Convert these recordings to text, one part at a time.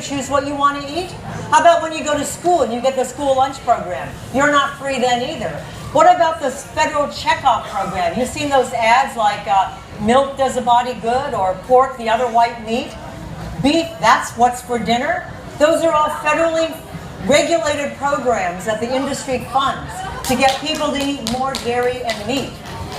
to choose what you want to eat? How about when you go to school and you get the school lunch program? You're not free then either. What about this federal checkoff program? You've seen those ads like milk does the body good, or pork, the other white meat? Beef, that's what's for dinner? Those are all federally regulated programs that the industry funds to get people to eat more dairy and meat.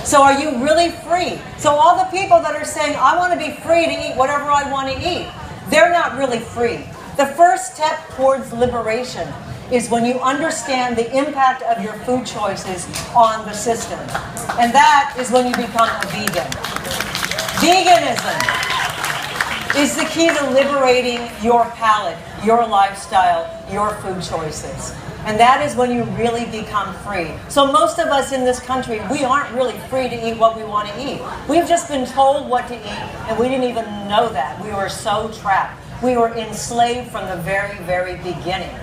So are you really free? So all the people that are saying, I want to be free to eat whatever I want to eat, they're not really free. The first step towards liberation is when you understand the impact of your food choices on the system. And that is when you become a vegan. Veganism is the key to liberating your palate, your lifestyle, your food choices. And that is when you really become free. So most of us in this country, we aren't really free to eat what we want to eat. We've just been told what to eat, and we didn't even know that. We were so trapped. We were enslaved from the very, very beginning.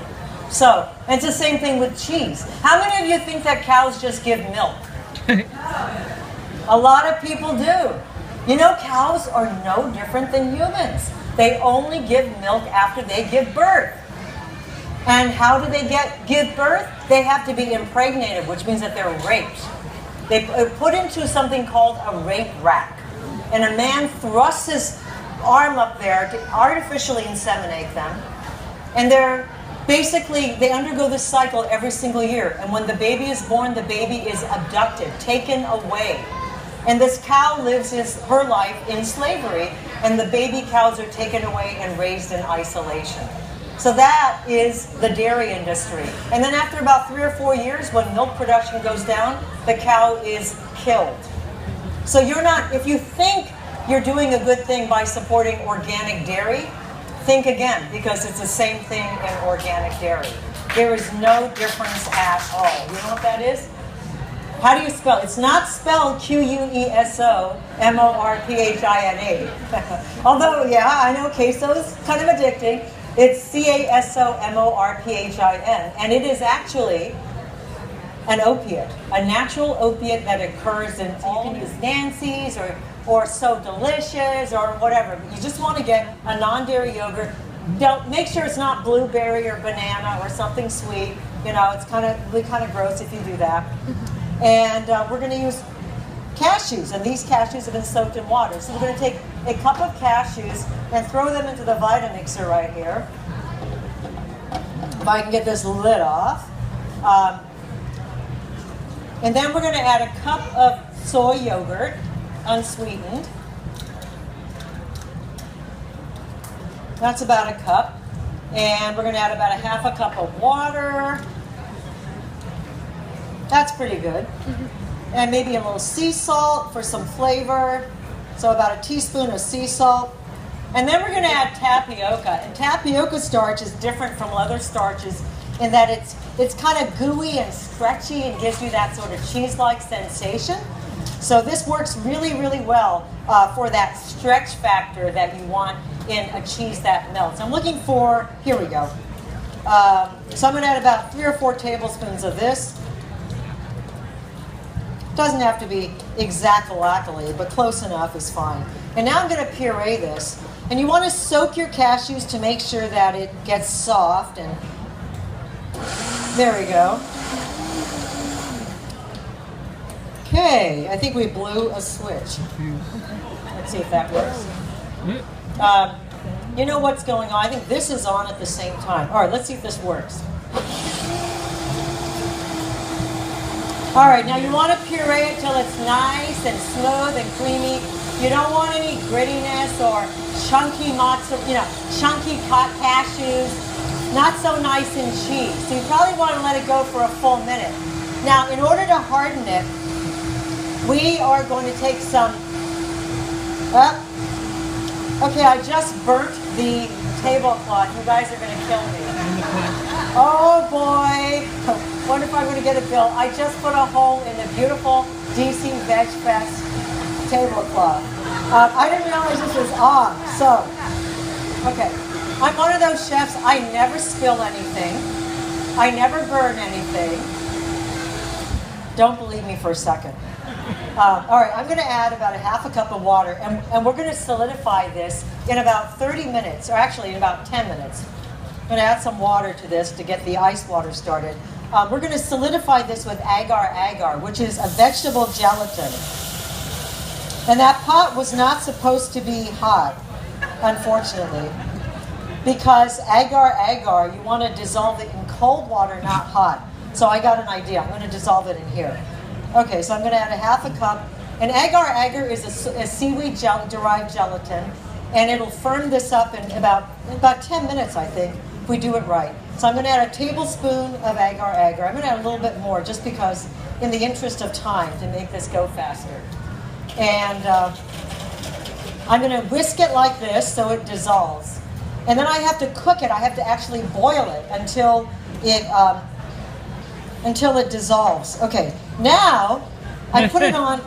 So, and it's the same thing with cheese. How many of you think that cows just give milk? A lot of people do. You know, cows are no different than humans. They only give milk after they give birth. And how do they give birth? They have to be impregnated, which means that they're raped. They put into something called a rape rack. And a man thrusts his arm up there to artificially inseminate them. And they undergo this cycle every single year. And when the baby is born, the baby is abducted, taken away. And this cow lives her life in slavery, and the baby cows are taken away and raised in isolation. So that is the dairy industry. And then after about 3 or 4 years, when milk production goes down, the cow is killed. So if you think you're doing a good thing by supporting organic dairy, think again, because it's the same thing in organic dairy. There is no difference at all. You know what that is? How do you spell it? It's not spelled Quesomorphina. Although, yeah, I know queso is kind of addicting. It's Casomorphin, and it is actually an opiate, a natural opiate that occurs in all. You can use Nancy's or So Delicious or whatever. But you just want to get a non-dairy yogurt. Make sure it's not blueberry or banana or something sweet. You know, it's kind of gross if you do that. And we're going to use cashews, and these cashews have been soaked in water. So we're going to take a cup of cashews and throw them into the Vitamixer right here. If I can get this lid off. And then we're going to add a cup of soy yogurt, unsweetened. That's about a cup. And we're going to add about a half a cup of water. That's pretty good. And maybe a little sea salt for some flavor. So about a teaspoon of sea salt. And then we're going to add tapioca. And tapioca starch is different from other starches in that it's kind of gooey and stretchy and gives you that sort of cheese-like sensation. So this works really, really well for that stretch factor that you want in a cheese that melts. I'm looking for, here we go. So I'm going to add about 3 or 4 tablespoons of this. Doesn't have to be exactly, but close enough is fine. And now I'm going to puree this. And you want to soak your cashews to make sure that it gets soft. And there we go. Okay, I think we blew a switch. Let's see if that works. You know what's going on? I think this is on at the same time. All right, let's see if this works. All right, now you want to puree it till it's nice and smooth and creamy. You don't want any grittiness or chunky chunky hot cashews. Not so nice and cheese. So you probably want to let it go for a full minute. Now, in order to harden it, we are going to take some. Okay, I just burnt the tablecloth. You guys are going to kill me. Oh boy. Wonder if I'm going to get a bill. I just put a hole in the beautiful DC Veg Fest tablecloth. I didn't realize this was on. So, okay. I'm one of those chefs, I never spill anything. I never burn anything. Don't believe me for a second. All right, I'm going to add about a half a cup of water, and we're going to solidify this in about 30 minutes, or actually in about 10 minutes. I'm going to add some water to this to get the ice water started. We're going to solidify this with agar-agar, which is a vegetable gelatin. And that pot was not supposed to be hot, unfortunately, because agar-agar, you want to dissolve it in cold water, not hot. So I got an idea. I'm going to dissolve it in here. Okay, so I'm going to add a half a cup. And agar-agar is a seaweed-derived gelatin, and it'll firm this up in about 10 minutes, I think, if we do it right. So I'm going to add a tablespoon of agar-agar. I'm going to add a little bit more just because, in the interest of time, to make this go faster. And I'm going to whisk it like this so it dissolves. And then I have to cook it. I have to actually boil it until it dissolves. Okay, now I put it on.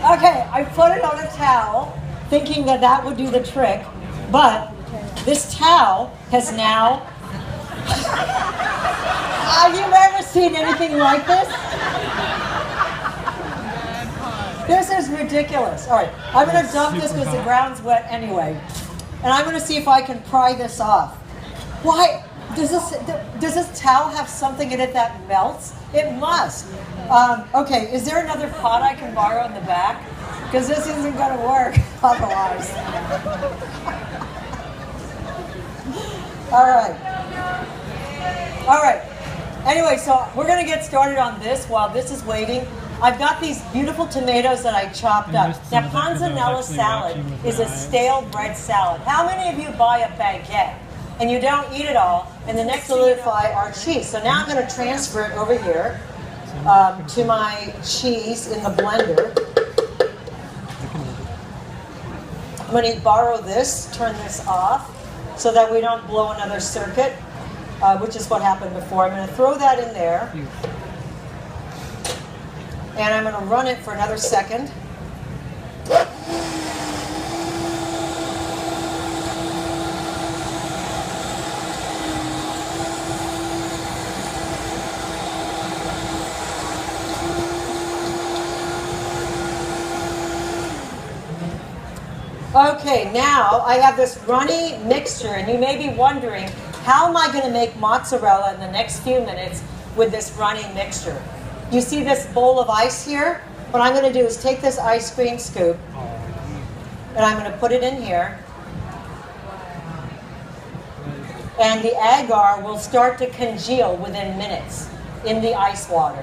Okay, I put it on a towel, thinking that that would do the trick. But this towel has now. Have you ever seen anything like this? This is ridiculous. All right, I'm going to dump this because the ground's wet anyway. And I'm going to see if I can pry this off. Why? Does this towel have something in it that melts? It must. Okay, is there another pot I can borrow in the back? Because this isn't going to work otherwise. All right. All right. Anyway, so we're going to get started on this while this is waiting. I've got these beautiful tomatoes that I chopped up. Now, panzanella salad is a stale bread salad. How many of you buy a baguette and you don't eat it all, and the next solidify our cheese? So now I'm going to transfer it over here to my cheese in the blender. I'm going to borrow this, turn this off, so that we don't blow another circuit, which is what happened before. I'm going to throw that in there. And I'm going to run it for another second. Okay, now I have this runny mixture, and you may be wondering, how am I going to make mozzarella in the next few minutes with this runny mixture? You see this bowl of ice here? What I'm going to do is take this ice cream scoop, and I'm going to put it in here. And the agar will start to congeal within minutes in the ice water.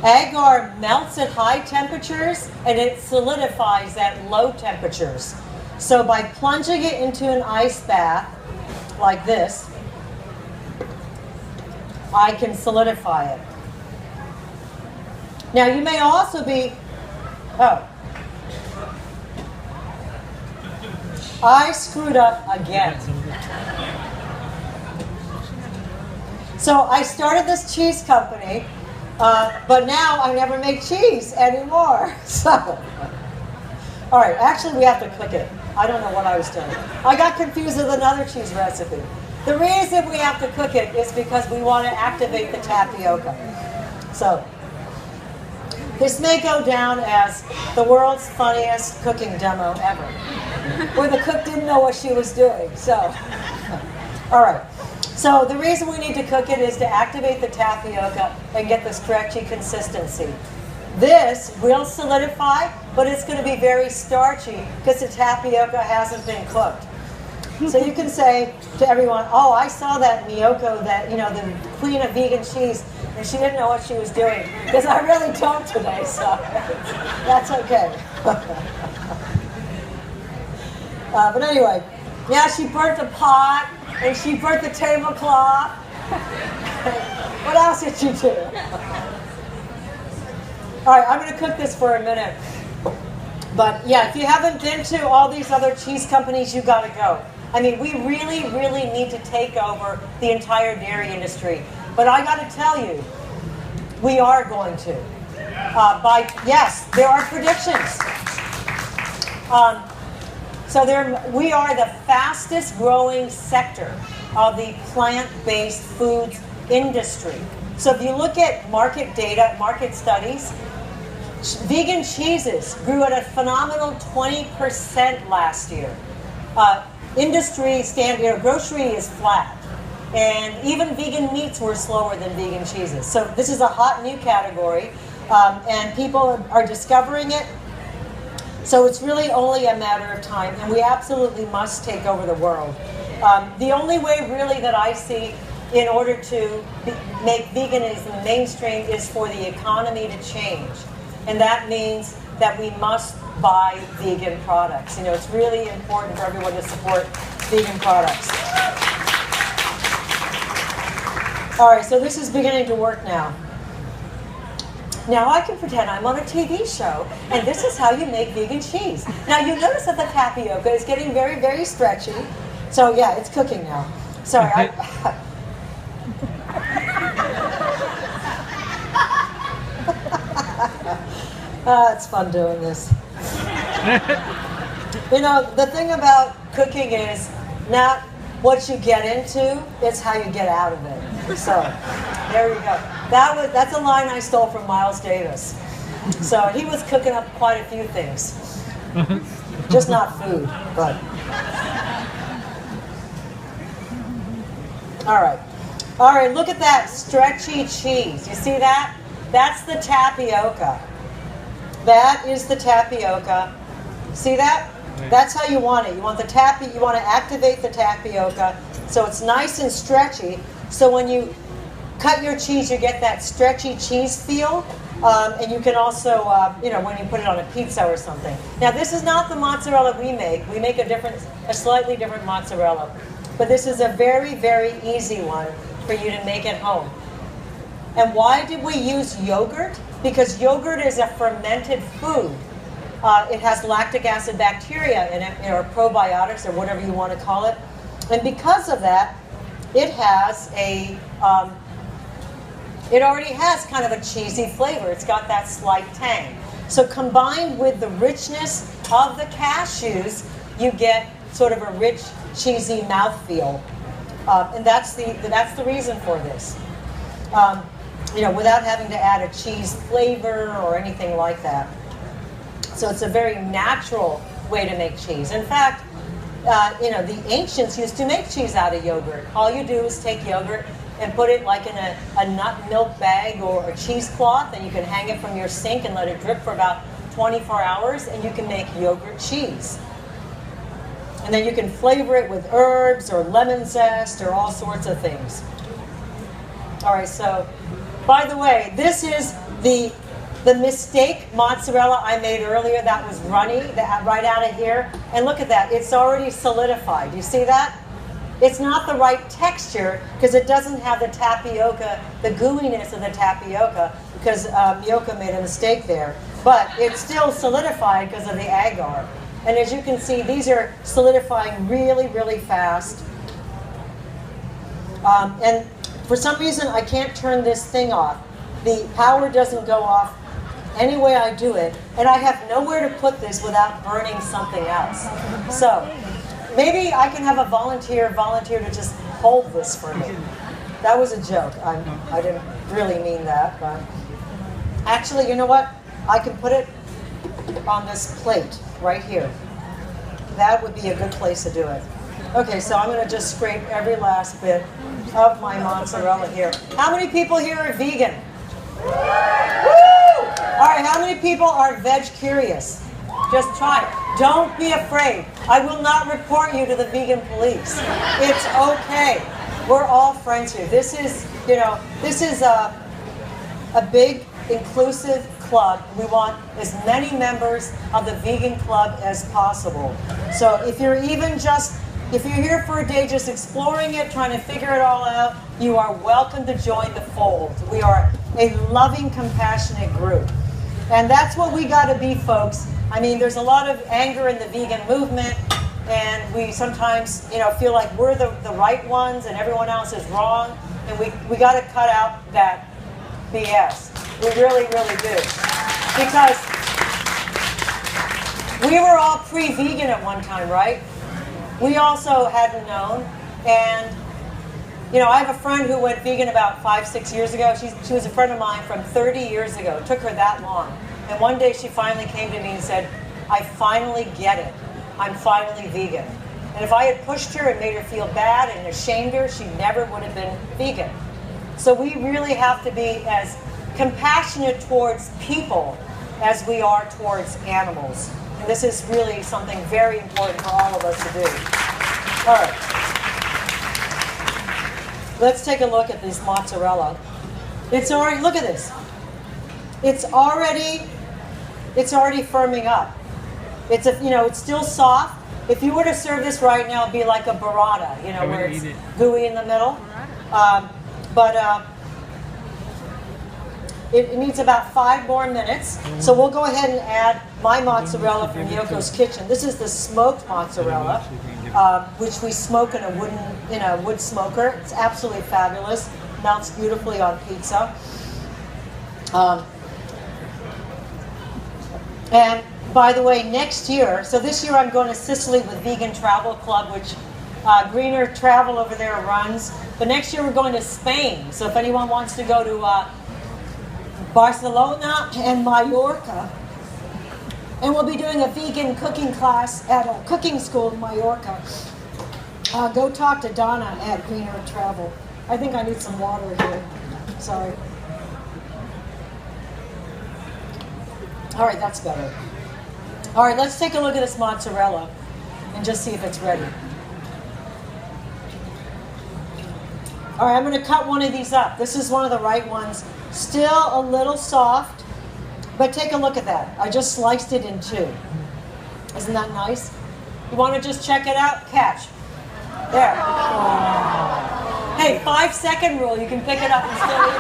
Agar melts at high temperatures, and it solidifies at low temperatures. So by plunging it into an ice bath, like this, I can solidify it. Now you may also be, I screwed up again. So I started this cheese company, but now I never make cheese anymore. So, all right, actually we have to cook it. I don't know what I was doing. I got confused with another cheese recipe. The reason we have to cook it is because we want to activate the tapioca. So, this may go down as the world's funniest cooking demo ever, where the cook didn't know what she was doing. So, all right. So the reason we need to cook it is to activate the tapioca and get the stretchy consistency. This will solidify, but it's going to be very starchy because the tapioca hasn't been cooked. So you can say to everyone, oh, I saw that Miyoko, that, the queen of vegan cheese, and she didn't know what she was doing. Because I really don't today, so that's okay. But anyway, yeah, she burnt the pot, and she burnt the tablecloth. What else did she do? All right, I'm going to cook this for a minute. But yeah, if you haven't been to all these other cheese companies, you got to go. I mean, we really, really need to take over the entire dairy industry. But I got to tell you, we are going to. Yes, there are predictions. We are the fastest growing sector of the plant-based foods industry. So if you look at market data, market studies, Vegan cheeses grew at a phenomenal 20% last year. Industry standard, grocery is flat. And even vegan meats were slower than vegan cheeses. So this is a hot new category, and people are discovering it. So it's really only a matter of time, and we absolutely must take over the world. The only way really that I see in order to make veganism mainstream is for the economy to change. And that means that we must buy vegan products. You know, it's really important for everyone to support vegan products. All right, so this is beginning to work now. Now I can pretend I'm on a TV show, and this is how you make vegan cheese. Now you notice that the tapioca is getting very, very stretchy. So yeah, it's cooking now. Sorry. It's fun doing this. You know, the thing about cooking is not what you get into, it's how you get out of it. So, there you go. That's a line I stole from Miles Davis. So, he was cooking up quite a few things. Just not food, but. All right, look at that stretchy cheese. You see that? That's the tapioca. That is the tapioca. See that? That's how you want it. You want the you want to activate the tapioca so it's nice and stretchy. So when you cut your cheese, you get that stretchy cheese feel. And you can also, you know, when you put it on a pizza or something. Now this is not the mozzarella we make. We make a slightly different mozzarella. But this is a very, very easy one for you to make at home. And why did we use yogurt? Because yogurt is a fermented food. It has lactic acid bacteria in it, or probiotics, or whatever you want to call it. And because of that, it has it already has kind of a cheesy flavor. It's got that slight tang. So combined with the richness of the cashews, you get sort of a rich, cheesy mouthfeel. And that's the reason for this. You know, without having to add a cheese flavor or anything like that. So it's a very natural way to make cheese. In fact, you know, the ancients used to make cheese out of yogurt. All you do is take yogurt and put it like in a nut milk bag or a cheesecloth, and you can hang it from your sink and let it drip for about 24 hours, and you can make yogurt cheese. And then you can flavor it with herbs or lemon zest or all sorts of things. All right, so, by the way, this is the mistake mozzarella I made earlier that was runny, right out of here. And look at that, it's already solidified. You see that? It's not the right texture because it doesn't have the tapioca, the gooiness of the tapioca, because Miyoko made a mistake there. But it's still solidified because of the agar. And as you can see, these are solidifying really, really fast. And for some reason, I can't turn this thing off. The power doesn't go off any way I do it, and I have nowhere to put this without burning something else. So maybe I can have a volunteer to just hold this for me. That was a joke. I didn't really mean that, but actually, you know what? I can put it on this plate right here. That would be a good place to do it. Okay, so I'm going to just scrape every last bit of my mozzarella here. How many people here are vegan? Woo! All right, how many people are veg curious? Just try it. Don't be afraid. I will not report you to the vegan police. It's okay. We're all friends here. This is, you know, this is a big, inclusive club. We want as many members of the vegan club as possible. So if you're here for a day just exploring it, trying to figure it all out, you are welcome to join the fold. We are a loving, compassionate group. And that's what we got to be, folks. I mean, there's a lot of anger in the vegan movement, and we sometimes, you know, feel like we're the right ones and everyone else is wrong. And we got to cut out that BS. We really, really do. Because we were all pre-vegan at one time, right? We also hadn't known. And, you know, I have a friend who went vegan about 5-6 years ago. She was a friend of mine from 30 years ago. It took her that long. And one day she finally came to me and said, I finally get it. I'm finally vegan. And if I had pushed her and made her feel bad and ashamed her, she never would have been vegan. So we really have to be as compassionate towards people as we are towards animals. And this is really something very important for all of us to do. All right. Let's take a look at this mozzarella. It's already, look at this. It's already firming up. It's it's still soft. If you were to serve this right now, it'd be like a burrata, where it's gooey in the middle. It needs about 5 more minutes. So we'll go ahead and add my mozzarella from Miyoko's Kitchen. This is the smoked mozzarella, which we smoke in a wood smoker. It's absolutely fabulous. Melts beautifully on pizza. And by the way, next year, so this year I'm going to Sicily with Vegan Travel Club, which Greener Travel over there runs. But next year we're going to Spain. So if anyone wants to go to Barcelona and Mallorca, and we'll be doing a vegan cooking class at a cooking school in Mallorca. Go talk to Donna at Greener Travel. I think I need some water here. Sorry. All right, that's better. All right, let's take a look at this mozzarella and just see if it's ready. All right, I'm going to cut one of these up. This is one of the right ones. Still a little soft, but take a look at that. I just sliced it in 2. Isn't that nice? You want to just check it out? Catch. There. Hey, 5-second rule. You can pick it up and still eat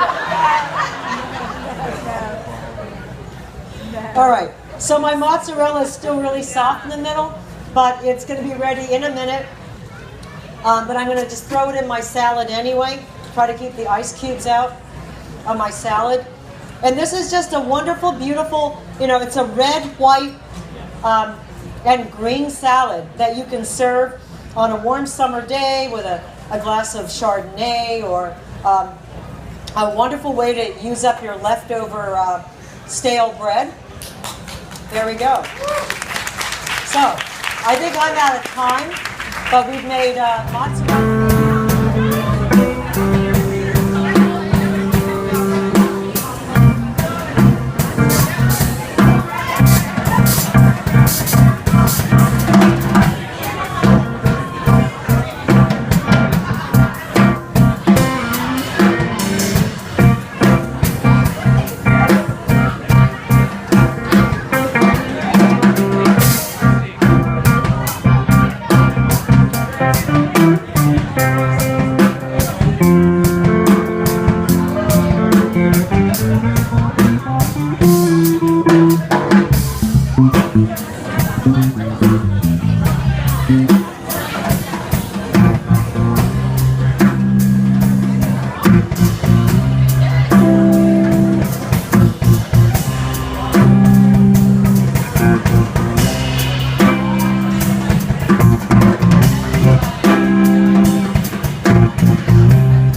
it. All right. So my mozzarella is still really soft in the middle, but it's going to be ready in a minute. But I'm going to just throw it in my salad anyway. Try to keep the ice cubes out on my salad. And this is just a wonderful, beautiful, it's a red, white, and green salad that you can serve on a warm summer day with a glass of Chardonnay, or a wonderful way to use up your leftover stale bread. There we go. So, I think I'm out of time, but we've made mozzarella.